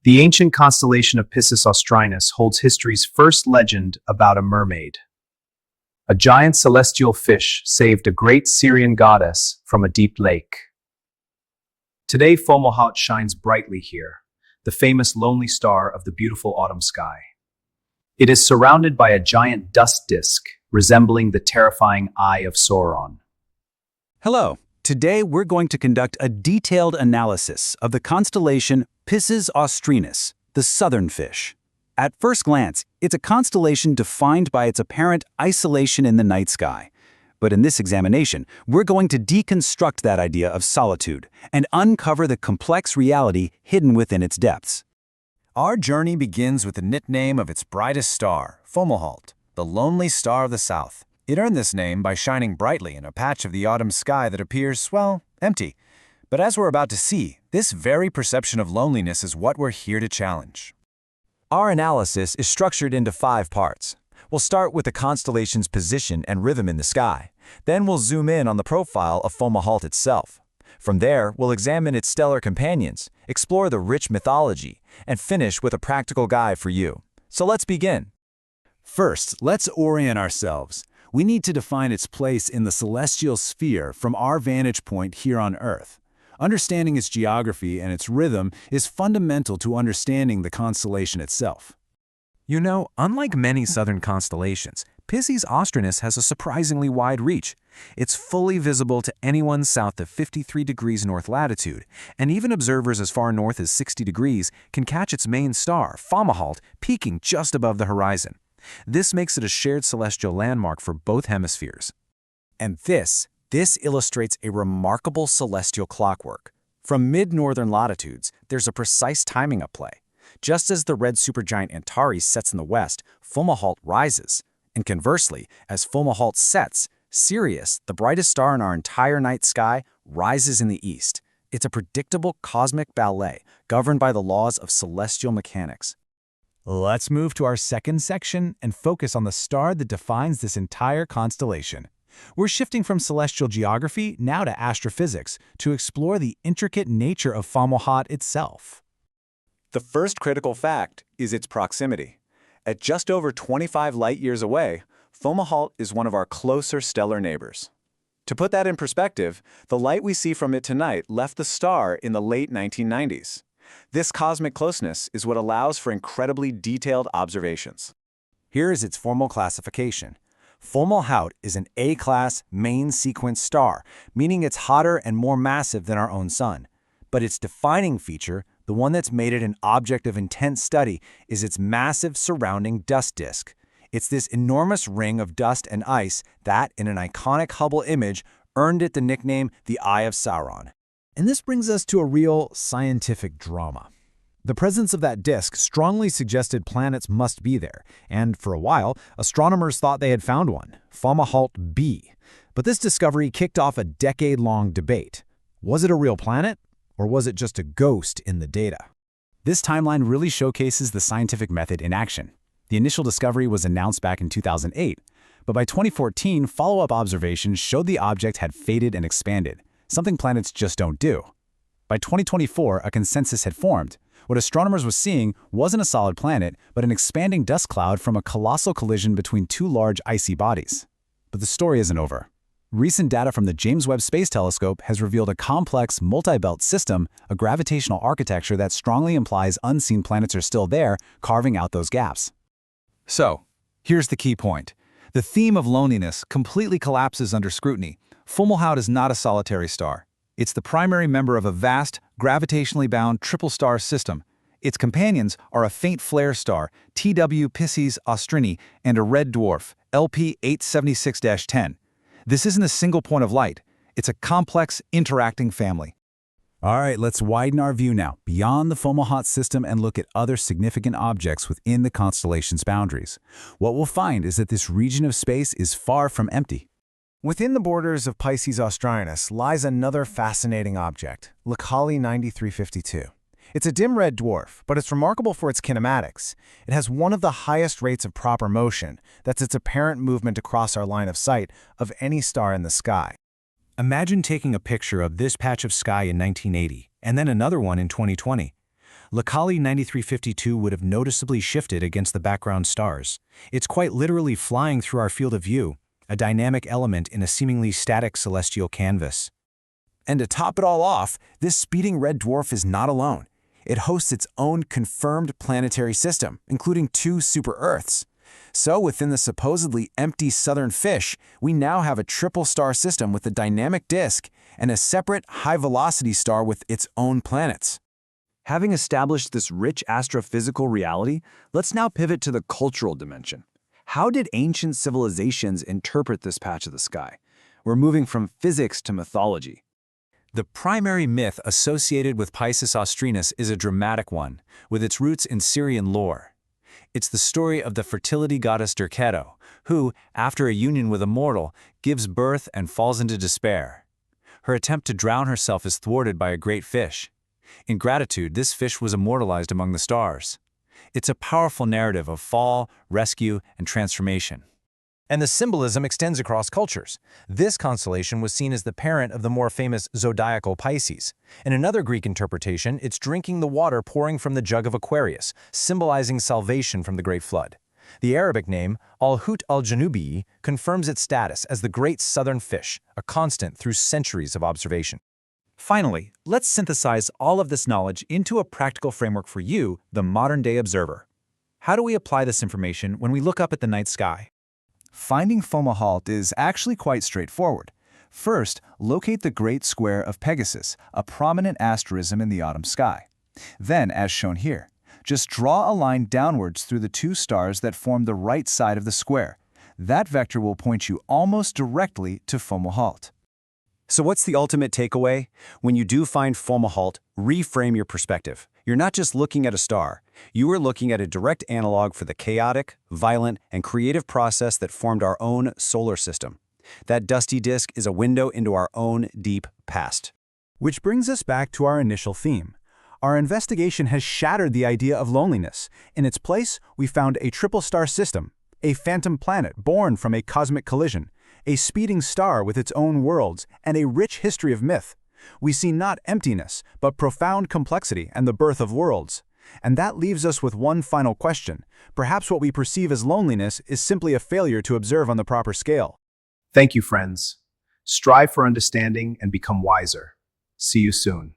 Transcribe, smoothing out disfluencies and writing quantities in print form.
The ancient constellation of Piscis Austrinus holds history's first legend about a mermaid. A giant celestial fish saved a great Syrian goddess from a deep lake. Today, Fomalhaut shines brightly here, the famous lonely star of the beautiful autumn sky. It is surrounded by a giant dust disk, resembling the terrifying Eye of Sauron. Hello. Today we're going to conduct a detailed analysis of the constellation Piscis Austrinus, the southern fish. At first glance, it's a constellation defined by its apparent isolation in the night sky. But in this examination, we're going to deconstruct that idea of solitude and uncover the complex reality hidden within its depths. Our journey begins with the nickname of its brightest star, Fomalhaut, the lonely star of the south. It earned this name by shining brightly in a patch of the autumn sky that appears, well, empty. But as we're about to see, this very perception of loneliness is what we're here to challenge. Our analysis is structured into 5 parts. We'll start with the constellation's position and rhythm in the sky. Then we'll zoom in on the profile of Fomalhaut itself. From there, we'll examine its stellar companions, explore the rich mythology, and finish with a practical guide for you. So let's begin. First, let's orient ourselves. We need to define its place in the celestial sphere from our vantage point here on Earth. Understanding its geography and its rhythm is fundamental to understanding the constellation itself. You know, unlike many southern constellations, Piscis Austrinus has a surprisingly wide reach. It's fully visible to anyone south of 53 degrees north latitude, and even observers as far north as 60 degrees can catch its main star, Fomalhaut, peaking just above the horizon. This makes it a shared celestial landmark for both hemispheres. And this illustrates a remarkable celestial clockwork. From mid-northern latitudes, there's a precise timing at play. Just as the red supergiant Antares sets in the west, Fomalhaut rises. And conversely, as Fomalhaut sets, Sirius, the brightest star in our entire night sky, rises in the east. It's a predictable cosmic ballet governed by the laws of celestial mechanics. Let's move to our second section and focus on the star that defines this entire constellation. We're shifting from celestial geography now to astrophysics to explore the intricate nature of Fomalhaut itself. The first critical fact is its proximity. At just over 25 light-years away, Fomalhaut is one of our closer stellar neighbors. To put that in perspective, the light we see from it tonight left the star in the late 1990s. This cosmic closeness is what allows for incredibly detailed observations. Here is its formal classification. Fomalhaut is an A-class main sequence star, meaning it's hotter and more massive than our own sun. But its defining feature, the one that's made it an object of intense study, is its massive surrounding dust disk. It's this enormous ring of dust and ice that, in an iconic Hubble image, earned it the nickname the Eye of Sauron. And this brings us to a real scientific drama. The presence of that disk strongly suggested planets must be there, and for a while, astronomers thought they had found one, Fomalhaut b. But this discovery kicked off a decade-long debate. Was it a real planet, or was it just a ghost in the data? This timeline really showcases the scientific method in action. The initial discovery was announced back in 2008, but by 2014, follow-up observations showed the object had faded and expanded, something planets just don't do. By 2024, a consensus had formed. What astronomers were seeing wasn't a solid planet, but an expanding dust cloud from a colossal collision between 2 large icy bodies. But the story isn't over. Recent data from the James Webb Space Telescope has revealed a complex multi-belt system, a gravitational architecture that strongly implies unseen planets are still there, carving out those gaps. So, here's the key point. The theme of loneliness completely collapses under scrutiny. Fomalhaut is not a solitary star. It's the primary member of a vast, gravitationally bound triple-star system. Its companions are a faint flare star, TW Piscis Austrini, and a red dwarf, LP 876-10. This isn't a single point of light. It's a complex, interacting family. All right, let's widen our view now, beyond the Fomalhaut system and look at other significant objects within the constellation's boundaries. What we'll find is that this region of space is far from empty. Within the borders of Piscis Austrinus lies another fascinating object, Lecauli 9352. It's a dim red dwarf, but it's remarkable for its kinematics. It has one of the highest rates of proper motion, that's its apparent movement across our line of sight, of any star in the sky. Imagine taking a picture of this patch of sky in 1980, and then another one in 2020. Lacali 9352 would have noticeably shifted against the background stars. It's quite literally flying through our field of view, a dynamic element in a seemingly static celestial canvas. And to top it all off, this speeding red dwarf is not alone. It hosts its own confirmed planetary system, including 2 super-Earths. So within the supposedly empty southern fish, we now have a triple star system with a dynamic disk and a separate high-velocity star with its own planets. Having established this rich astrophysical reality, let's now pivot to the cultural dimension. How did ancient civilizations interpret this patch of the sky? We're moving from physics to mythology. The primary myth associated with Piscis Austrinus is a dramatic one, with its roots in Syrian lore. It's the story of the fertility goddess Derceto, who, after a union with a mortal, gives birth and falls into despair. Her attempt to drown herself is thwarted by a great fish. In gratitude, this fish was immortalized among the stars. It's a powerful narrative of fall, rescue, and transformation. And the symbolism extends across cultures. This constellation was seen as the parent of the more famous zodiacal Pisces. In another Greek interpretation, it's drinking the water pouring from the jug of Aquarius, symbolizing salvation from the Great Flood. The Arabic name, al-Hut al-Janubi, confirms its status as the great southern fish, a constant through centuries of observation. Finally, let's synthesize all of this knowledge into a practical framework for you, the modern-day observer. How do we apply this information when we look up at the night sky? Finding Fomalhaut is actually quite straightforward. First, locate the Great Square of Pegasus, a prominent asterism in the autumn sky. Then, as shown here, just draw a line downwards through the 2 stars that form the right side of the square. That vector will point you almost directly to Fomalhaut. So what's the ultimate takeaway? When you do find Fomalhaut, reframe your perspective. You're not just looking at a star. You are looking at a direct analog for the chaotic, violent, and creative process that formed our own solar system. That dusty disk is a window into our own deep past. Which brings us back to our initial theme. Our investigation has shattered the idea of loneliness. In its place, we found a triple star system, a phantom planet born from a cosmic collision, a speeding star with its own worlds, and a rich history of myth. We see not emptiness, but profound complexity and the birth of worlds. And that leaves us with one final question. Perhaps what we perceive as loneliness is simply a failure to observe on the proper scale. Thank you, friends. Strive for understanding and become wiser. See you soon.